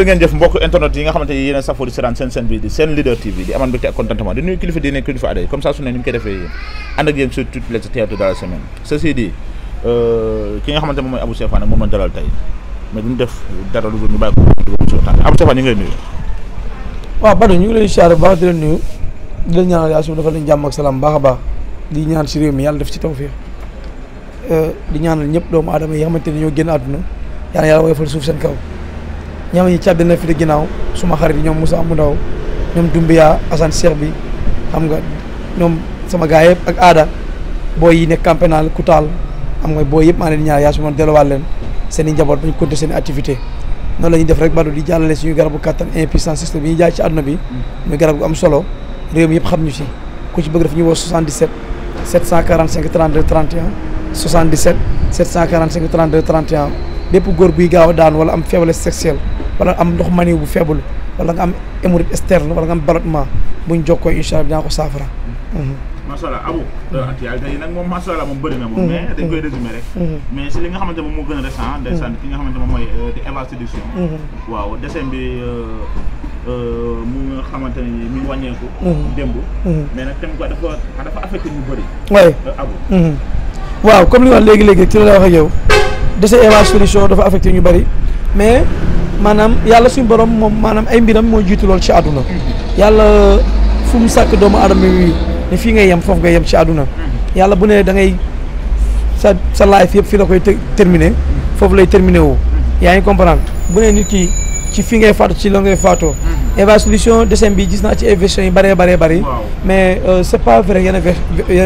ngeen jëf mbokk internet yi nga xamante ni yéen a safoo di seetaan seen bi di seen leader TV di amaan mbégte ak contentement di nuyu kilifa diine kilifa aada comme ça su ne ni ñu koy defee yéen ànd ak yéen sur toutes les théâtres de la semaine ceci dit ki nga xamante moom mooy Abou Chefa nag moom lañ dalal tey mais duñu def dara lu ñu bàyyi ko ci waxtaan Abou Chefa ñu ngi lay nuyu. waaw Badou ñu ngi leen siyaare bu baax di leen nuyu di leen ñaanal yàlla dafa leen jàmm ak salaam baax a baax di ñaan si réew mi yàlla def ci tawfiix di ñaanal ñëpp doomu aadama yi nga xamante ni ñoo génn àdduna yàlla woyofal suuf seen kaw ñaama ñi càdd na fi de ginnaaw suma xarit yi ñoom Moussa Amou Ndaw ñoom Doumbia Assane Cheikh bi xam nga ñoom sama gars yëpp ak aada booy yi nekk camp pénal Koutal xam nga booy yëpp maa leen ñaar yaa su ma delluwaat leen seen i njaboot ba ñu continuer seen i activité noonu la ñuy def rek Badou di jàllale suñu garabu kattan impuissance système bi ñuy jaay ci àdduna bi muy garab gu am solo réew mi yëpp xam ñu si ku ci bëgg daf ñu woo 77 745 32 31 77 745 32 31 bépp góor buy gaaw a daan wala am faiblesse sexuelle wala am ndox mani bu faible wala nga am hémorroïde externe wala nga am ballonnement buñ jokkoo incha allah dinaa ko saafara. macha allah Abou. actualité yi nag moom macha allah moom bëri na moom. mais dañ koy résumé rek. mais si li nga xamante moom moo gën a récent. ndeysaan ki nga xamante moom mooy di Eva Séduction. waaw décès bi mu nga xamante ni mi ngi wàññeeku. démb. mais nag tamit quoi dafa affecté ñu bëri. waaye Abou. waaw comme li wax léegi ci la wax ak yow. décès Eva Séduction dafa affecté ñu bëri mais maanaam yàlla suñu borom moom maanaam ay mbiram moo jiitu lool ci àdduna yàlla fu mu sàkk doomu aadama yi ne fii ngay yem foofu ngay yem ci àdduna yàlla bu ne da ngay sa life yëpp fii la koy terminé foofu lay terminé woo yaa ngi comprendre bu ne nit ki ci fii ngay faatu ci la ngay faatoo Eva Séduction décès bi gis naa ci ay versions yi bëree bëri mais c'est pas vrai yenn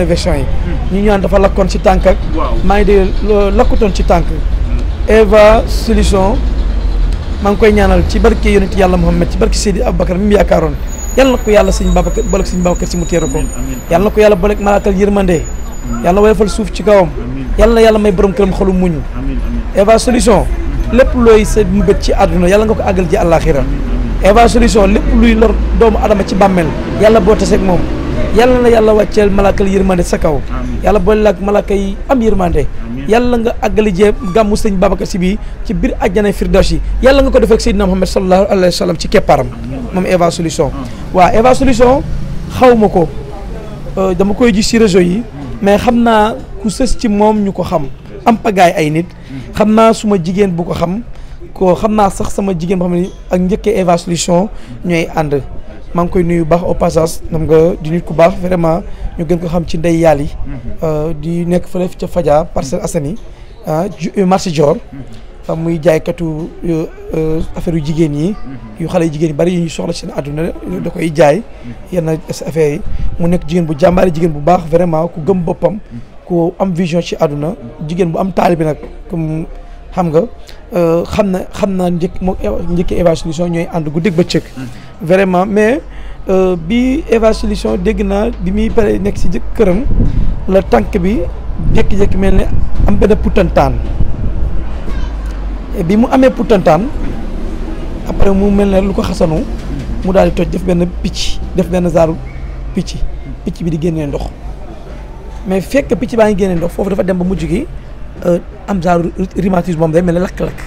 versions yi ñu ñaan dafa lakkoon ci tànk ak maa ngi dégg lakkutoon ci tànk Eva Séduction maa ngi koy ñaanal ci barke yonent yàlla Muhammad ci barke Seydi Aboubacar mi mu yaakaaroon yàlla na ko yàlla sëñ Babacar boole sëñ Babacar si mu teeru ko yàlla na ko yàlla boole malaakal yërmande yàlla na woyofal suuf ci kawam yàlla na yàlla may borom këram xolu muñ Eva Séduction lépp looy sa mbët ci àdduna yàlla nga ko àggal ji àllaaxira Eva Séduction lépp luy lor doomu adama ci bàmmeel yàlla boo taseeg moom yàlla na yàlla wàcceel malaakal yërmande sa kaw yàlla boole ak malaaka yi am yërmande yàlla nga àggali jee gàmmu sëñ Babacar si bii ci biir àjjana firdaws yi yàlla nga ko defee ak Seydina Muhammad sallallahu alayhi wa sallam ci keppaaram moom Eva Séduction waaw Eva Séduction xaw ma ko dama koy gis ci réseau yi mais xam naa ku sës ci moom ñu ko xam am pagaay ay nit xam naa suma jigéen bu ko xam naa sax sama jigéen boo xam ne ak njëkkee Eva Séduction ñooy ànd maa ngi koy nuyu baax au passage xam nga di nit ku baax vraiment ñu gën ko xam ci ndey yàlla yi di nekk fële ca Fadia Parcelles Assainies marché Dior muy jaaykatu affaire yu jigéen yi yu xale yu jigéen yi bari yu ñu soxla seen àdduna da koy jaay yenn affaire yi mu nekk jigéen bu jàmbaari jigéen bu baax vraiment ku gëm boppam ku am vision ci àdduna jigéen bu am taalibi nag comme xam nga xam naa njëkk Eva Séduction ñooy ànd guddeeg bëccëg vraiment mais bi Eva Séduction dégg naa bi muy pare nekk si këram la tànk bi jékki-jékki mel ne am benn putantaan bi mu amee putantaan après mu mel ne lu ko xasanu mu daal di toj def benn picc def benn zaaru picc bi di génnee ndox mais fekk picc baa ngi génnee ndox foofu dafa dem ba mujj gi am genre rhumatisme moom day mel ne lakk-lakk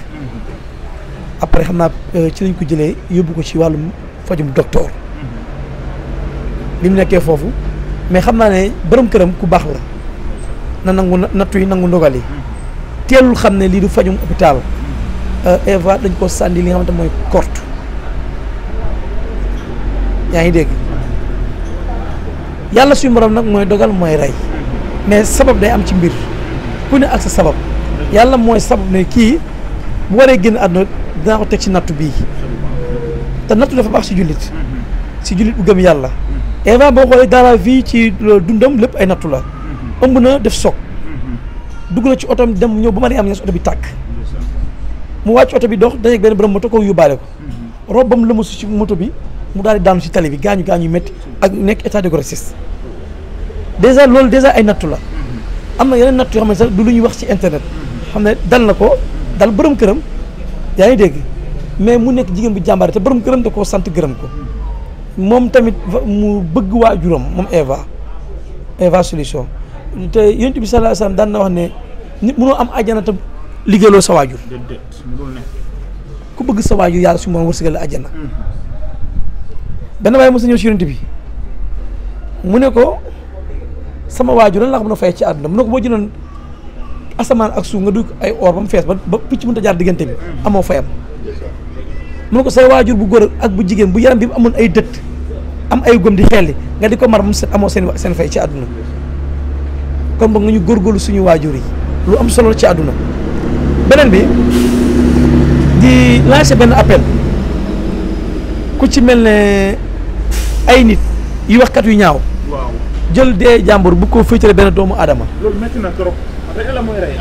après xam naa ci lañ ko jëlee yóbbu ko ci wàllum fajum docteur bi mu nekkee foofu mais xam naa ne borom këram ku baax la na nangu nattu yi nangu ndogal yi teelul xam ne lii du fajum hôpital Eva dañ ko sànni li nga xamante mooy korte yaa ngi dégg yàlla suñu borom nag mooy dogal mooy rey mais sabab day am ci mbir ku ne ak sa sabab yàlla mooy sabab ne kii bu waree génn àdduna dinaa ko teg ci nattu bii te nattu dafa baax si jullit bu gëm yàlla Eva boo xoolee dans la vie ci dundam lépp ay nattu la ëmb na def soog dugg na ci oto dem ñëw ba ma am ñes oto bi tàkk mu wàcc oto bi dox dajeeg benn borom moto ko yóbbaale ko robbam la musu ci moto bi mu daal di daanu ci tali bi gaañu yu métti ak nekk état de grossesse déjà loolu déjà ay nattu la am na yeneen natt yoo xam ne sax du lu ñuy wax ci internet xam ne dal na ko dal borom këram yaa ngi dégg mais mu nekk jigéen bu jàmbaare te borom këram da koo sant gërëm ko moom tamit mu bëgg waajuram moom Eva Séduction te Yonent bi sallallahu alayhi wasallam daan na wax ne nit mënoo am àjjana te liggéeyloo sa waajur ku bëgg sa waajur yàlla su ma wërsëgal la àjjana benn waaye mos a ñëw si yonent bi mu ne ko sama waajur lan laa ko mën a fay ci àdduna mu ne ko boo jëloon asamaan ak suuf nga dugg ay or ba mu fees ba picc mënut a jaar diggante bi amoo fayam mu ne ko say waajur bu góor ak bu jigéen bu yaram bi amoon ay dëtt am ay gom di xelli nga di ko mar mu set amoo seen fay ci àdduna kon boog nga ñu góorgóorlu suñu waajur yi lu am solo ci àdduna beneen bi di lancer benn appel ku ci mel ne ay nit yu waxkat yu ñaaw jël dee jàmbur bu ko féetale benn doomu aadama loolu métti na trop la mooy rey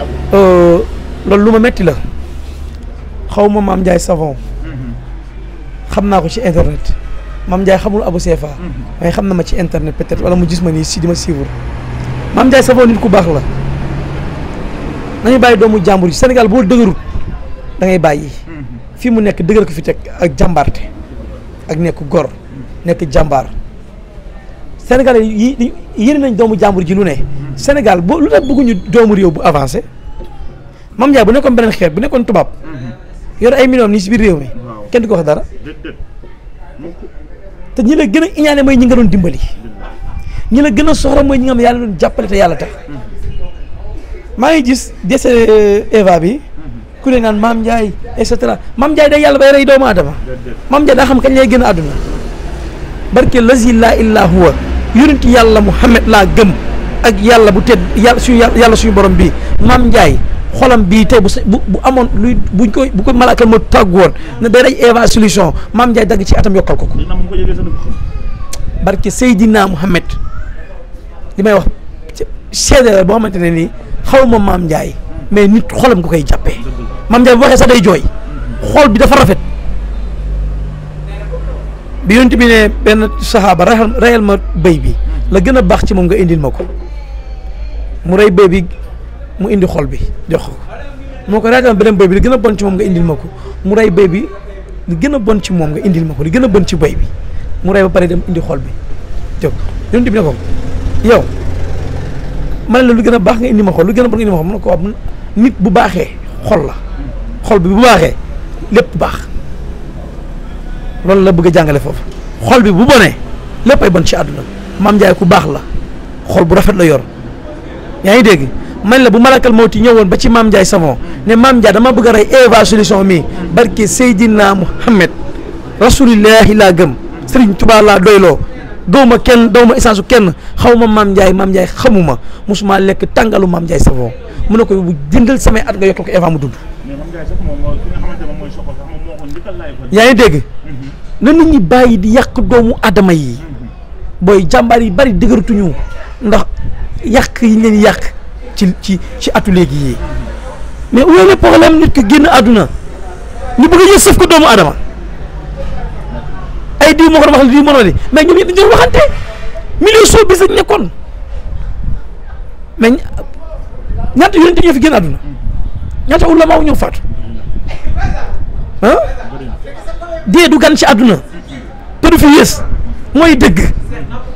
loolu lu ma métti la xaw ma Mame Ndiaye Savon xam naa ko ci internet Mame Ndiaye xamul Abou Sefa waaye xam na ma ci internet peut-être wala mu gis ma nii si di ma suivre Mame Ndiaye Savon nit ku baax la nañu bàyyi doomu jàmbur yi Sénégal boo dëgërut da ngay bàyyi fii mu nekk dëgër ko fi teg ak jàmbaarte ak nekk gor nekk jàmbaar Sénégal yi yéene nañ doomu jàmbur ji lu ne Sénégal boo lu tax bëgguñu doomu réew bu avancé Mame Ndiaye bu nekkoon beneen xeet bu nekkoon tubaab yor ay millions nii si biir réew mi kenn du ko wax dara te ñi la gën a iñaane mooy ñi nga doon dimbali ñi la gën a soxla mooy ñi nga xam yàlla doon jàppale te yàlla tax maa ngi gis décès Eva bi ku ne naan Mame Ndiaye et cetera Mame Ndiaye day yàlla bay rey doomu aadama Mame Ndiaye daa xam kañ lay gën a àdduna barke lazi laa illaa huwa yonent yàlla Muhammad laa gëm ak yàlla bu tedd yàlla suñu borom bii Mame Ndiaye xolam bii tey bu amoon luy bu ko malaakal ma tàggu woon ne day rey Eva solution Mame Ndiaye dagg ci atam yokkal ko barke Seydina Muhammad li may wax seede la boo xamante ne nii xaw ma Mame Ndiaye mais nit xolam nga koy jàppee Mame Ndiaye bu waxee sax day jooy xol bi dafa rafet bi yonent bi ne benn saxaaba reyal ma bëy bi la gën a baax ci moom nga indil ma ko mu rey bëy bi mu indi xol bi jox ko moo ko reyal ma beneen bëy bi li gën a bon ci moom nga indil ma ko mu rey bëy bi li gën a bon ci moom nga indil ma ko li gën a bon ci bëy bi mu rey ba pare dem indi xol bi jóg yonent bi ne ko yow ma ne la lu gën a baax nga indi ma xol lu gën a bon nga indi ma xol mu ne ko wax nit bu baaxee xol la xol bi bu baaxee lépp baax loolu la bëgg a jàngale foofu xol bi bu bonee lépp ay bon ci àdduna Mame Ndiaye ku baax la xol bu rafet la yor yaa ngi dégg man la bu malakal mawti ñëwoon ba ci Mame Ndiaye Savon ne Mame Ndiaye dama bëgg a rey Eva solution mi barke Seydina Muhammad rasulillahi laa gëm Serigne Touba laa doyloo dawma kenn dawma essence kenn xaw ma Mame Ndiaye xamuma musuma lekk tàngalu Mame Ndiaye Savon mu ne ko bu jëndal samay at nga yokkal ko Eva mu dund yaa ngi dégg na nit ñi bàyyi di yàq doomu adama yi booy jàmbaar yi bari dëgëratuñu ndax yàq yi leen yàq ci atu léegi yi mais où est le problème nit ki génn àdduna ñu bëgg a jël sëf ko doomu adama ay diw moo ko wax diw moo ko mais ñoom ñëpp dañu doon waxante milieu soo bis lañ nekkoon mais ñaata yonent ñoo fi génn àdduna ñaata ulama ñoo faatu ah dee du gan ci àdduna te du fi yées mooy dëgg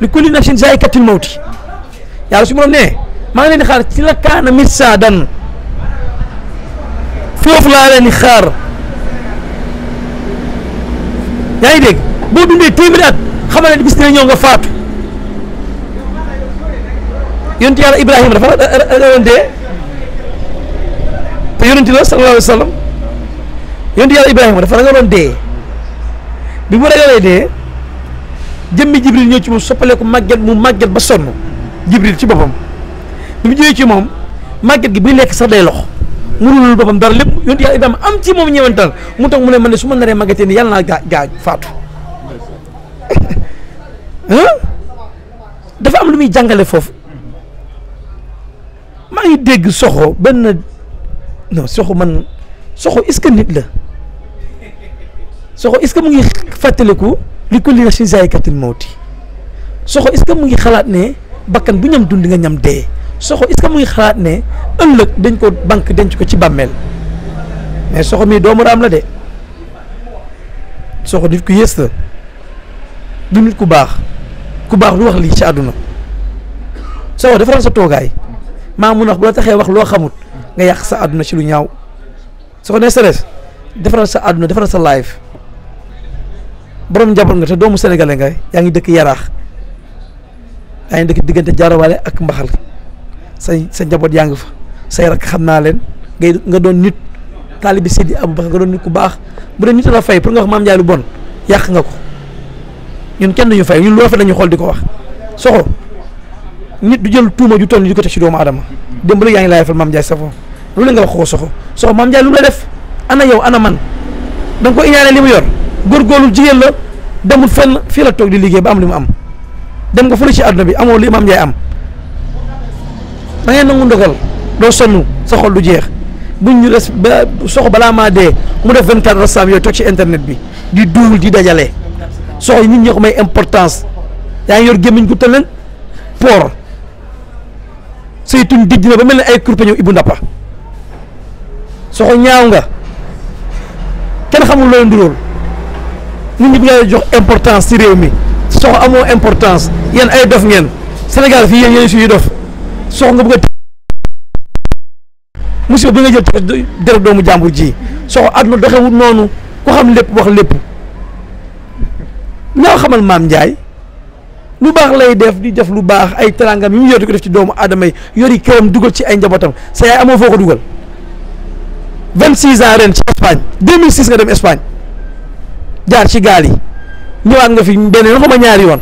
li kulli nafsin zaa'ikatul mawti yàlla su ma nee maa ngi leen di xaar ci la kaana mirsaadan foofu laa leen di xaar yaa ngi dégg boo dundee téeméeri at xamal ne bis dina ñëw nga faatu yonent yàlla Ibrahima dafa doon dee te yonent la sallallahu alayhi wa sallam yonent yàlla Ibrahima dafa ragaloon dee bi mu ragalee dee jëmmi Jibril ñëw ci moom soppaleeku mu màgget ba sonn Jibril ci boppam bi mu ñëwee ci moom màgget gi buy lekk sax day lox mënulul boppam dara lépp yonent yàlla Ibrahima am ci moom ñëwantal mu tax mu ne man ne su ma naree màggetee ni yàlla naa gaa faatu dafa am lu muy jàngale foofu maa ngi dégg soxo benn non soxo est-ce que nit la soxo est-ce que mu ngi fàttaliku li kulli nafsin zaa'ikatul mawti soxo est-ce que mu ngi xalaat ne bakkan bu ñam dund nga ñam dee soxo est-ce que mu ngi xalaat ne ëllëg dañ ko banque denc ko ci bàmmeel mais soxo mii doomu raam la de soxo nit ku yées la du nit ku baax du wax lii ci àdduna soxo defaral sa toogaay maa mun wax bu la taxee wax loo xamut nga yàq sa àdduna ci lu ñaaw soxo ne stress defaral sa àdduna defaral sa life borom njaboot nga te doomu sénégalais nga yaa ngi dëkk Yaraax yaa ngi dëkk diggante Jaarawaale ak Mbaxal sa njaboot yaa ngi fa say rak xam naa leen nga doon nit taalibi Seydi Aboubacar nga doon nit ku baax bu dee nit la fay pour nga wax Mame Ndiaye lu bon yàq nga ko ñun kenn duñu fay ñun lu rafet lañu xool di ko wax Sokho nit du jël tuuma ju toll ni di ko teg ci doomu aadama démb la yaa ngi laay fal Mame Ndiaye Savon lu la nga wax ko Sokho Mame Ndiaye lu mu la def ana yow ana man da nga ko iñaane li mu yor góorgóorlu jigéen la demul fenn fii la toog di liggéey ba am li mu am dem nga fële ci àdduna bi amoo li Mame Ndiaye am da ngeen nangu ndogal doo sonn sa xol du jeex buñ ñu res Sokho balaa maa dee mu def 24 rasam yooyu toog ci internet bi di duul di dajale Sokho nit ñi ko may importance yaa ngi yor gémmiñ gu tël leen poor say tuñ dijj na ba mel ne ay kurpe ñëw Ibou Ndappa Sokho ñaaw nga kenn xamul looy nduróol nit ñi bu ngay jox importance ci réew mi Sokho amoo importance yéen ay dof ngeen Sénégal fii yéen suñuy dof Sokho nga bëgg a musiba bi nga jël te deret doomu jàmbur ji Sokho àdduna doxewut noonu ku xam lépp wax lépp ñaaw xamal Mame Ndiaye lu baax lay def di def lu baax ay terangam yi mu yor di ko def ci doomu aadama yi yori këram dugal ci ay njabootam sa yaay amoo foo ko dugal 26 ans ren ci Espagne 2006 nga dem Espagne jaar ci gaal yi ñëwaat nga fi benn yoon xama ñaari yoon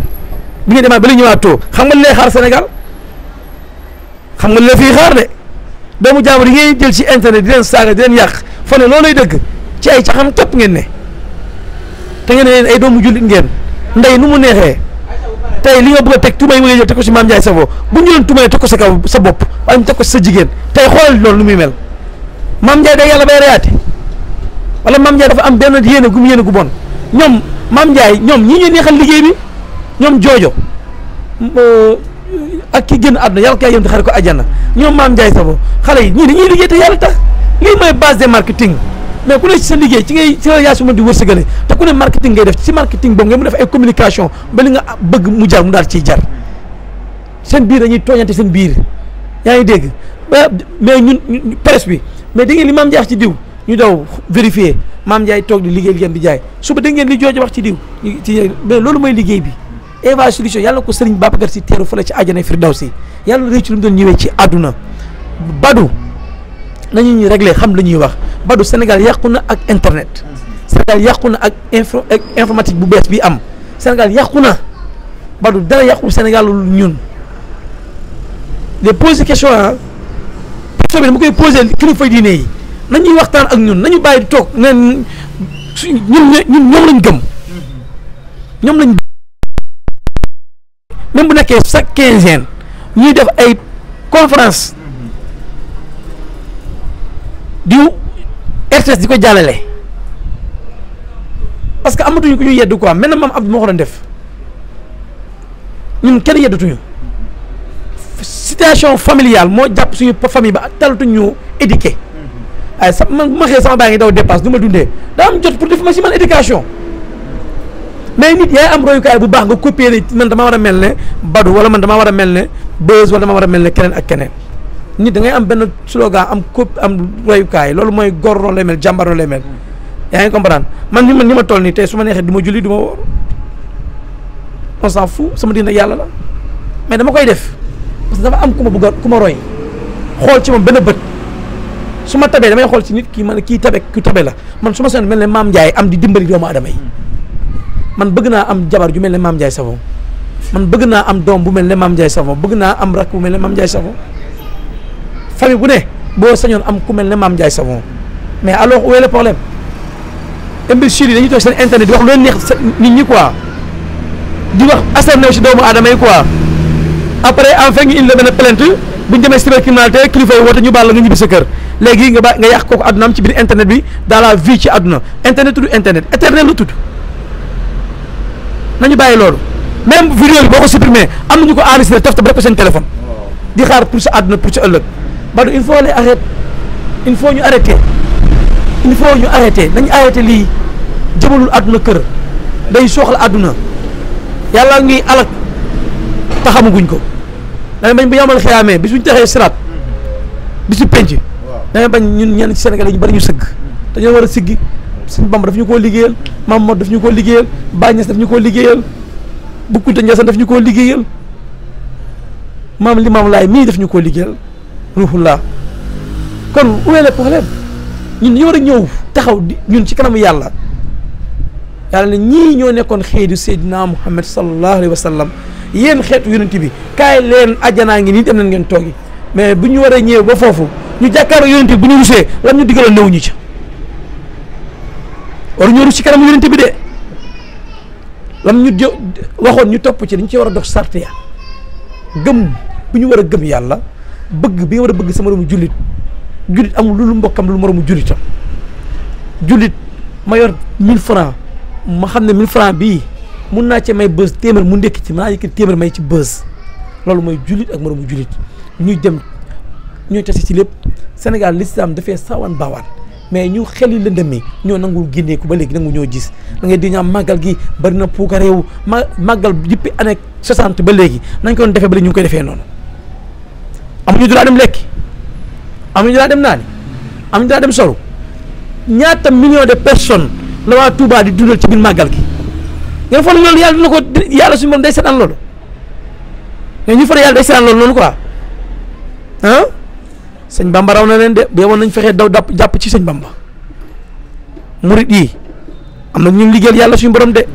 bi nga demaat ba li ñëwaat xam nga li lay xaar Sénégal xam nga li la fii xaar de doomu jàmbur yi ngay jël ci internet di leen saaga di leen yàq fa ne loolu lay dëgg ci ay caxam képp ngeen ne te ngeen ne leen ay doomu jullit ngeen ndey nu mu neexee tey li nga bëgg a teg tuuma yi nga jël teg ko ci Mame Ndiaye Savon bu ñu leen tuumee teg ko sa kaw sa bopp waaye ñu teg ko sa jigéen tey xoolal loolu nu muy mel Mame Ndiaye day yàlla bay reyaate wala Mame Ndiaye dafa am benn yéene gu bon ñoom Mame Ndiaye ñoom ñii ñuy neexal liggéey bi ñoom joojo ak ki génn àdduna yàlla ko yëm te xare ko àjjana ñoom Mame Ndiaye Savon xale yi ñii dañuy liggéey te yàlla tax lii mooy base de marketing mais ku ne ci sa liggéey ci la yaa su mën di wërsëgale te ku ne marketing ngay def ci marketing boobu nga mu def ay communication ba li nga bëgg mu jar mu daal ciy jar seen biir dañuy tooñante seen biir yaa ngi dégg mais ñun presse bi mais da ngeen li Mame Ndiaye wax ci diw ñu daw vérifier Mame Ndiaye toog di liggéey ngeen di jaay suba da ngeen li jooju wax ci diw ci mais loolu mooy liggéey bi Eva Solution yàlla ko Serigne Babacar Sy teeru fële ci àjjana Firdawsi yàlla réccu lu mu doon ñëwee ci àdduna Badou nañu ñu réglé xam la ñuy wax Badou Sénégal yàqu na ak internet Sénégal yàqu na ak informatique bu bees bi am Sénégal yàqu na Badou dara yàqu Sénégal ñun les poser question question bi dama koy poser kilifa diine yi nañuy waxtaan ak ñun nañu bàyyi di toog neen ñun ñoom lañ gëm ñoom lañ même bu nekkee chaque quinzaine ñuy def ay conférence diw RTS di ko jàllale parce que amatuñu ko ñu yedd quoi mel na maam Abdou moo ko doon def ñun kenn yeddatuñu situation familiale moo jàpp suñu famille ba talatuñu éduqué ay sa man bu ma xëyee sama baa ngi daw dépasse du ma dundee daa am jot pour def ma si man éducation mais nit yaay am royukaay bu baax nga copier ne man damaa war a mel ne Badou wala man damaa war a mel ne Beuz wala damaa war a mel ne keneen ak keneen nit da ngay am benn slogan am royukaay loolu mooy góor noonu lay mel jàmbar noonu lay mel yaa ngi comprendre man ni ma toll nii tey su ma neexee du ma julli du ma woor on s'en fout sama diine yàlla la mais dama koy def parce que dafa am ku ma bëgg ku ma roy xool ci moom benn bët su ma tabee damay xool ci nit kii man kii tabe ku tabe la man su ma seen mel ne Mame Ndiaye am di dimbali doomu adama yi man bëgg naa am jabar ju mel ne Mame Ndiaye Savon man bëgg naa am doom bu mel ne Mame Ndiaye Savon bëgg naa am rak bu mel ne Mame Ndiaye Savon famille bu ne boo sañoon am ku mel ne Mame Ndiaye Savon mais alors où est le problème imbéciles yi dañuy toog seen internet di wax lu leen neex nit ñi quoi di wax asarnew si doomu aadama yi quoi après en fait ñu indi la benn plainte bu ñu demee cybercriminalité kilifa yi woote ñu baal la nga ñibbi sa kër léegi nga yàq kooku àdduna am ci biir internet bi dans la vie ci àdduna internet tudd internet éternel lu tudd nañu bàyyi loolu même vidéo bi boo ko supprimer am nañu ko enregistré taf rek ko seen téléphone di xaar pour sa àdduna pour sa ëllëg Badou il faut les arrêter il faut ñu arrêter nañu arrêter lii jëmalul àdduna kër day soxla àdduna yàlla ngi alak taxamaguñ ko da bañ bu yamal xiyaamee bis bu ñu taxee siraat bisu penc da bañ ñun ñenn ci Sénégal ñu bari ñu sëgg dañoo war a siggi suñu Bamba daf ñu koo liggéeyal Maam Mor daf ñu koo liggéeyal Baay Ñas daf ñu koo liggéeyal Bu Kunta Ndiassane daf ñu koo liggéeyal Maam Limaamu Laay mii daf ñu koo liggéeyal ruuxullah kon où est le problème ñun ñu war a ñëw taxaw di ñun ci kanamu yàlla ne ñii ñoo nekkoon xeetu Seydina Muhammad sallallahu alayhi wa sallam yéen xeetu yonent bi kaay leen àjjanaa ngi nii dem nañ ngeen toogi mais bu ñu waree ñëw ba foofu ñu jàkkaarloo yonent bi bu ñu rusee lan ñu digaloon newuñu ca war ñoo rus ci kanamu yonent bi de lam ñu waxoon ñu topp ci dañ ci war a dox sart ya gëm bu ñu war a gëm yàlla bëgg bi nga war a bëgg sa moromu jullit amul lu mbokkam lu moromu jullitam jullit ma yor 1000 francs ma xam ne 1000 francs bii mun naa ci may bës téeméer mu ndekki ci maa yëkkati téeméer may ci bës loolu mooy jullit ak moromu jullit ñuy dem ñooy tasi ci lépp Sénégal l'islam dafee sawan baawaan mais ñu xel yi lëndëm mi ñoo nangul génneeku ba léegi nangu ñoo gis da ngay di ñaam màggal gi bari na puuka réew màggal depuis année 60 ba léegi nañ ko doon defee ba léegi ñu ngi koy defee noonu amuñu droit dem lekki amuñu droit dem naani amuñu droit dem solu ñaata millions de personnes la waa Touba di dundal ci biir màggal gi ngeen foog ne loolu yàlla dina ko yàlla suñu moom day seetaan loolu mais ñu fa yàlla day seetaan loolu noonu quoi ah sëñ Bamba raw na leen de bee woon nañ fexee daw jàpp ci sëñ Bamba murit yi am na ñu liggéeyal yàlla suñu borom de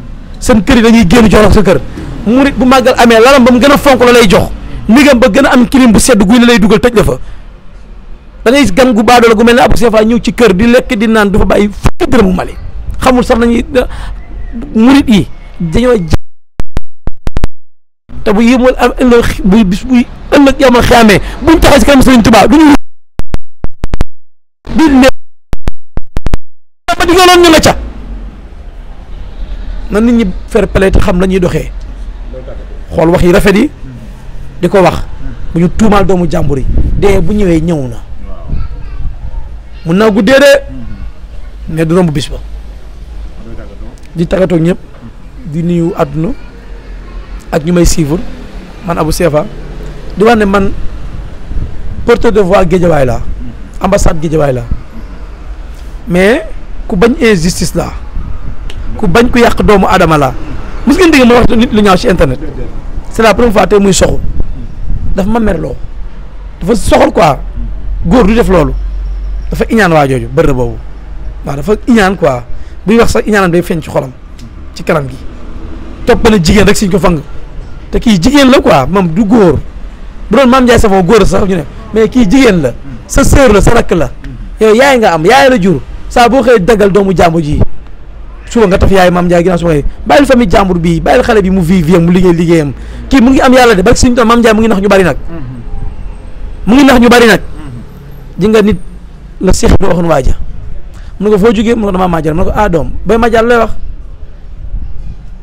seen kër yi dañuy génn jox la sa kër murit bu màggal amee lalam ba mu gën a fonk la lay jox ndigam ba gën a am kilim bu sedd guy la lay dugal tëj la fa da ngay gan gu baadoo la gu mel ne Abou Sefa ñëw ci kër di lekk di naan du fa bàyyi fukki dërëmu Mali xamul sax nañuy murit yi dañoo te bu yéemal am ëllëg buy bis buy ëllëg yamal xeamee buñ taxaw si kanam Sëriñ Tuubaa duñu di ne ma digaloon ñu nga ca na nit ñi fair play te xam la ñuy doxee xool wax yi rafet yi di ko wax bu ñu tuumaal doomu jàmbur yi dee bu ñëwee ñëw na mun naa guddee de mais du romb bis ba di tàggatoo ñëpp di nuyu àdduna ak ñu may suivre man Abou Sefa di wax ne man porteur de voix Guédiawaye la ambassade Guédiawaye la mais ku bañ injustice la ku bañ ku yàq doomu adama la mos ngeen dégg ma wax nit lu ñaaw ci internet c'est la première fois tey muy soxu dafa ma merloo dafa soxal quoi góor du def loolu dafa iñaan waa jooju bërë boobu waaw dafa iñaan quoi buy wax sax iñaanam day feeñ ci xolam ci kanam gi toppale jigéen rek siñ ko fang te kii jigéen la quoi moom du góor bu doon Maam Ndiaye Savon góor sax ñu ne mais kii jigéen la sa sœur la sa rakk la yow yaay nga am yaay la jur saa boo xëy daggal doomu jàmbur ji suba nga taf yaay Maam Ndiaye ginnaaw suba bàyyil famille jàmbur bii bàyyil xale bi mu vivre mu liggéeyam kii mu ngi am yàlla de ba suñu toon Maam Ndiaye mu ngi nax ñu bari nag mu ngi nax ñu bari nag ji nga nit la Seex bi waxoon waaja mu ne ko foo jógee mu ne ko damaa majal mu ne ko ah doom bay majal lay wax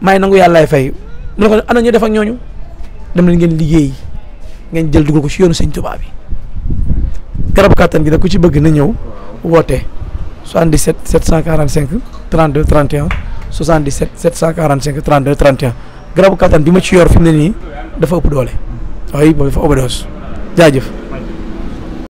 maay nangu yàllaay fay mu ne ko ana ñu def ak ñooñu dem leen ngeen liggéey ngeen jël dugal ko ci yoonu Sëñ Tuubaa bi garab kàttan gi nag ku ci bëgg na ñëw woote 77 745 32 31 77 745 32 31 garabu kàttan bi ma ci yor fi mu ne nii dafa ëpp doole waaye boobu dafa overdose jaajëf